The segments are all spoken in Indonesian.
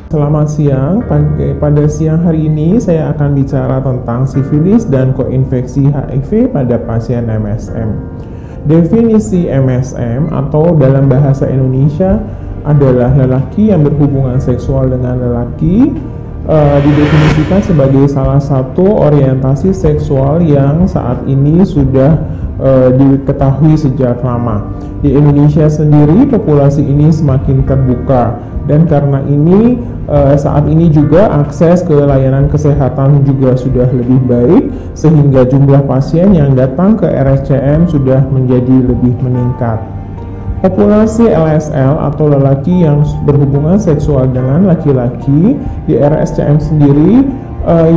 Selamat siang. Pada siang hari ini saya akan bicara tentang sifilis dan koinfeksi HIV pada pasien MSM. Definisi MSM atau dalam bahasa Indonesia adalah lelaki yang berhubungan seksual dengan lelaki, didefinisikan sebagai salah satu orientasi seksual yang saat ini sudah diketahui sejak lama. Di Indonesia sendiri populasi ini semakin terbuka, dan karena ini saat ini juga akses ke layanan kesehatan juga sudah lebih baik, sehingga jumlah pasien yang datang ke RSCM sudah menjadi lebih meningkat. Populasi LSL atau lelaki yang berhubungan seksual dengan laki-laki di RSCM sendiri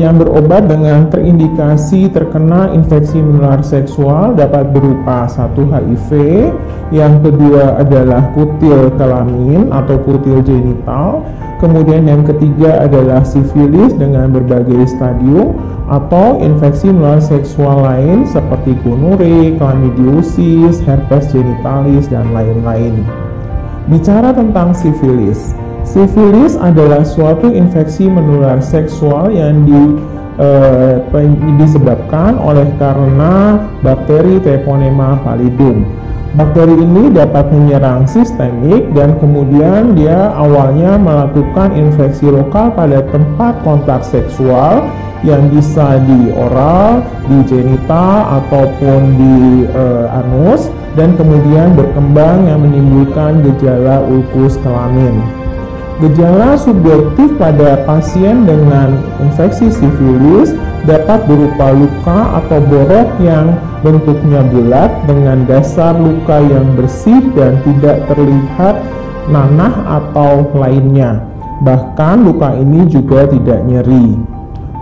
yang berobat dengan terindikasi terkena infeksi menular seksual dapat berupa 1 HIV, yang kedua adalah kutil kelamin atau kutil genital, kemudian yang ketiga adalah sifilis dengan berbagai stadium atau infeksi menular seksual lain seperti gonore, chlamydiosis, herpes genitalis, dan lain-lain. Bicara tentang sifilis, sifilis adalah suatu infeksi menular seksual yang disebabkan oleh karena bakteri Treponema pallidum. Bakteri ini dapat menyerang sistemik dan kemudian dia awalnya melakukan infeksi lokal pada tempat kontak seksual yang bisa di oral, di genital, ataupun di anus, dan kemudian berkembang yang menimbulkan gejala ulkus kelamin. Gejala subjektif pada pasien dengan infeksi sifilis dapat berupa luka atau borok yang bentuknya bulat dengan dasar luka yang bersih dan tidak terlihat nanah atau lainnya. Bahkan luka ini juga tidak nyeri.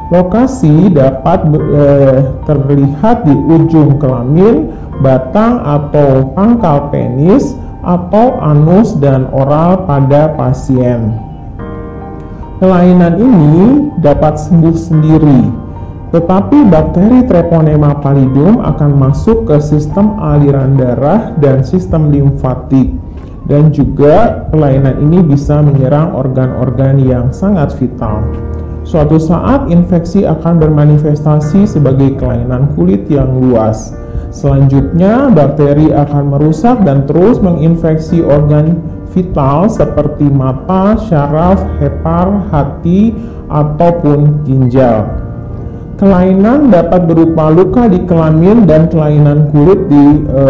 Lokasi dapat terlihat di ujung kelamin, batang atau pangkal penis, atau anus dan oral pada pasien. Kelainan ini dapat sembuh sendiri, tetapi bakteri Treponema pallidum akan masuk ke sistem aliran darah dan sistem limfatik, dan juga kelainan ini bisa menyerang organ-organ yang sangat vital. Suatu saat infeksi akan bermanifestasi sebagai kelainan kulit yang luas. Selanjutnya, bakteri akan merusak dan terus menginfeksi organ vital seperti mata, syaraf, hepar, hati, ataupun ginjal. Kelainan dapat berupa luka di kelamin dan kelainan kulit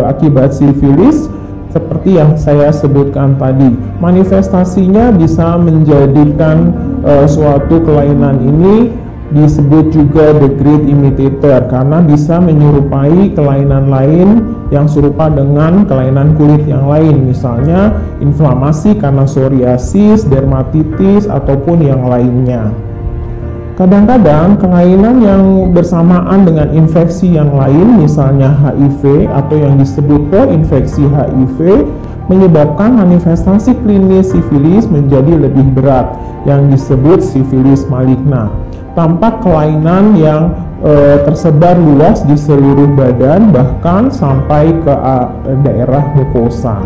akibat sifilis seperti yang saya sebutkan tadi. Manifestasinya bisa menjadikan suatu kelainan ini disebut juga the great imitator karena bisa menyerupai kelainan lain yang serupa dengan kelainan kulit yang lain, misalnya inflamasi karena psoriasis, dermatitis, ataupun yang lainnya. Kadang-kadang kelainan yang bersamaan dengan infeksi yang lain, misalnya HIV atau yang disebut koinfeksi HIV, menyebabkan manifestasi klinis sifilis menjadi lebih berat yang disebut sifilis maligna. Tampak kelainan yang tersebar luas di seluruh badan, bahkan sampai ke daerah mukosa.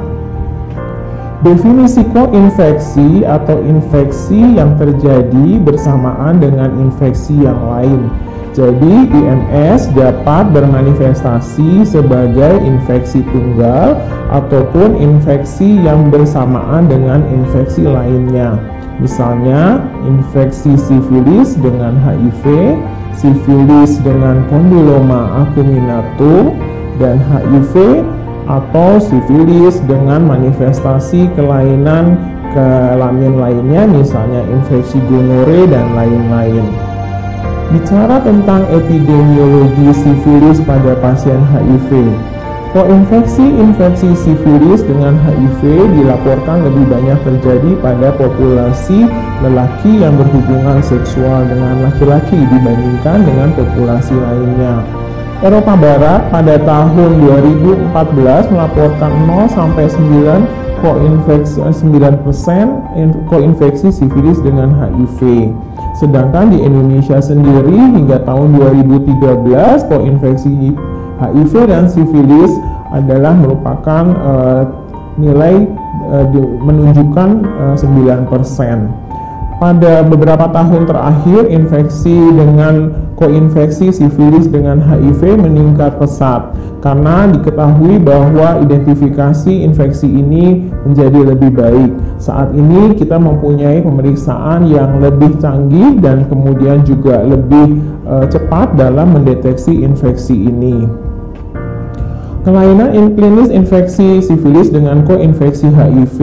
Definisi koinfeksi atau infeksi yang terjadi bersamaan dengan infeksi yang lain. Jadi IMS dapat bermanifestasi sebagai infeksi tunggal ataupun infeksi yang bersamaan dengan infeksi lainnya. Misalnya infeksi sifilis dengan HIV, sifilis dengan kondiloma acuminatum, dan HIV atau sifilis dengan manifestasi kelainan kelamin lainnya, misalnya infeksi gonore dan lain-lain. Bicara tentang epidemiologi sifilis pada pasien HIV, koinfeksi sifilis dengan HIV dilaporkan lebih banyak terjadi pada populasi lelaki yang berhubungan seksual dengan laki-laki dibandingkan dengan populasi lainnya. Eropa Barat pada tahun 2014 melaporkan 0-9% koinfeksi sifilis dengan HIV. Sedangkan di Indonesia sendiri hingga tahun 2013 koinfeksi HIV dan sifilis adalah merupakan nilai menunjukkan 9%. Pada beberapa tahun terakhir, infeksi dengan koinfeksi sifilis dengan HIV meningkat pesat karena diketahui bahwa identifikasi infeksi ini menjadi lebih baik. Saat ini kita mempunyai pemeriksaan yang lebih canggih dan kemudian juga lebih cepat dalam mendeteksi infeksi ini. Kelainan klinis infeksi sifilis dengan koinfeksi HIV,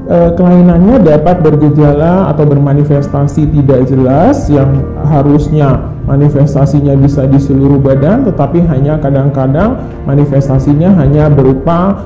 kelainannya dapat bergejala atau bermanifestasi tidak jelas yang harusnya manifestasinya bisa di seluruh badan, tetapi hanya kadang-kadang manifestasinya hanya berupa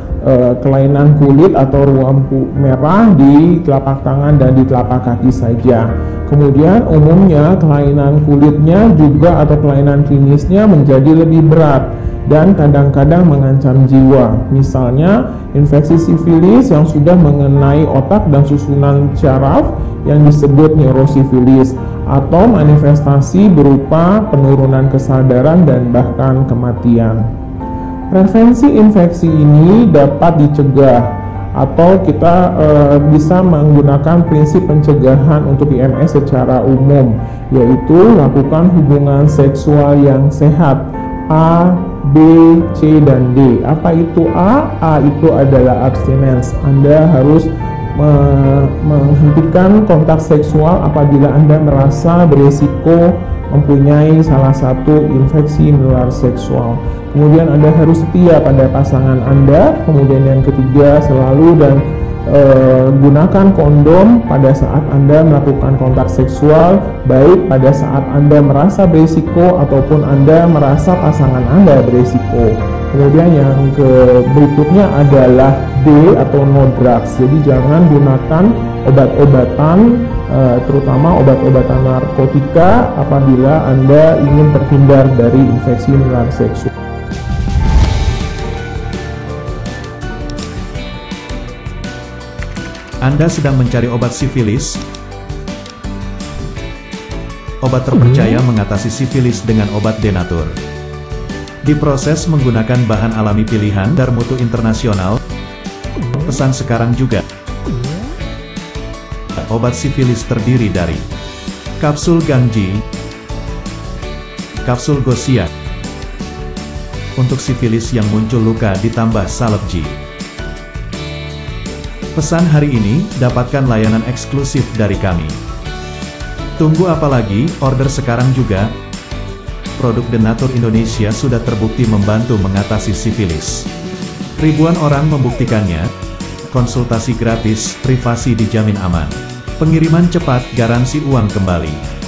kelainan kulit atau ruam merah di telapak tangan dan di telapak kaki saja. Kemudian umumnya kelainan kulitnya juga atau kelainan klinisnya menjadi lebih berat dan kadang-kadang mengancam jiwa. Misalnya infeksi sifilis yang sudah mengenai otak dan susunan syaraf yang disebut neurosifilis, atau manifestasi berupa penurunan kesadaran dan bahkan kematian. Prevensi infeksi ini dapat dicegah atau kita bisa menggunakan prinsip pencegahan untuk IMS secara umum, yaitu lakukan hubungan seksual yang sehat. A, B, C, dan D. Apa itu A? A itu adalah abstinence. Anda harus menghentikan kontak seksual apabila Anda merasa berisiko mempunyai salah satu infeksi menular seksual. Kemudian Anda harus setia pada pasangan Anda. Kemudian yang ketiga, selalu dan gunakan kondom pada saat Anda melakukan kontak seksual, baik pada saat Anda merasa berisiko ataupun Anda merasa pasangan Anda berisiko. Kemudian yang berikutnya adalah D atau no drugs. Jadi jangan gunakan obat-obatan, terutama obat-obatan narkotika apabila Anda ingin terhindar dari infeksi menular seksual. Anda sedang mencari obat sifilis? Obat terpercaya mengatasi sifilis dengan obat Denatur. Diproses menggunakan bahan alami pilihan dari mutu internasional. Pesan sekarang juga. Obat sifilis terdiri dari kapsul Gangji, kapsul Gosia untuk sifilis yang muncul luka ditambah Salebji. Pesan hari ini, dapatkan layanan eksklusif dari kami. Tunggu apa lagi, order sekarang juga. Produk Denatur Indonesia sudah terbukti membantu mengatasi sifilis. Ribuan orang membuktikannya. Konsultasi gratis, privasi dijamin aman. Pengiriman cepat, garansi uang kembali.